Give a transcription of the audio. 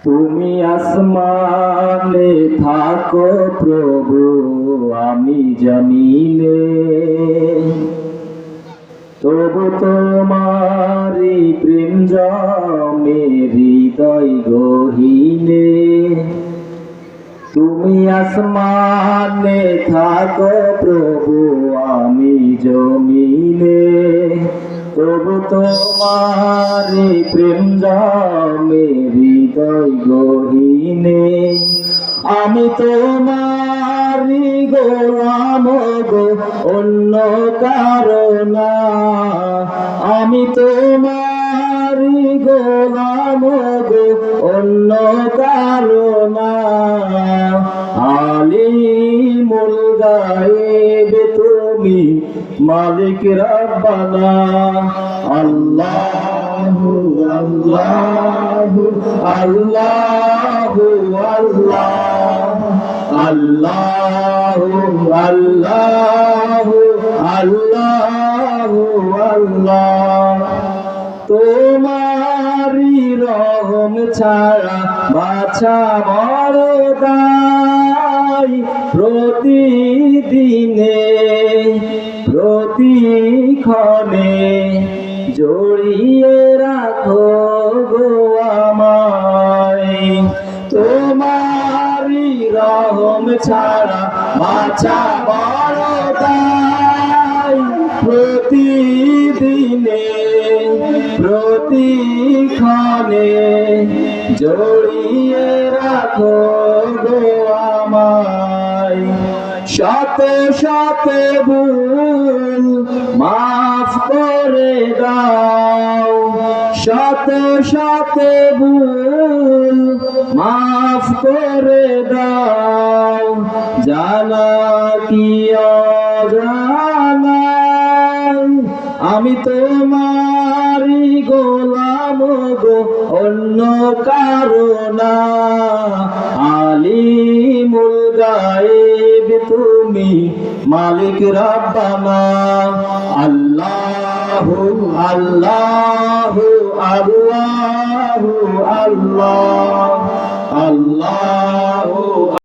তুমি আসমানে থাকো প্রভু, আমি জমিনে, তবু তোমারি প্রেম জমে হৃদয় গহীনে। তুমি আসমানে থাকো প্রভু, আমি জমিনে, তবু তোমারি প্রেম জমে হৃদয় গহীনে। আমি তোমারি গোলাম গো, অন্য কারো না। আমি তোমারি গোলাম গো, অন্য কারো না। আলিমুল গায়েব তুমি, মালিক রব্বানা। আল্লাহু আল্লাহু আল্লাহু আল্লাহু আল্লাহু আল্লাহু আল্লাহ। তোমারি রহম ছাড়া বাছা বড় দায়, প্রতিদিনে প্রতিক্ষণে জড়িয়ে রাখো গো আমায়। তোমারি রহম ছাড়া বাছা বড় দায়, প্রতিদিনে প্রতিক্ষণে জড়িয়ে রাখো গো আমায়। শত শত ভুল মাফ করে দাও, শত শত ভুল মাফ করে দাও, জানা কি অজানা। আমি তোমারি গোলাম গো, অন্য কারো না। আলিমুল গায়েব তুমি, মালিক রব্বানা। আল্লাহু আল্লাহু আল্লাহু আল্লাহ আল্লাহ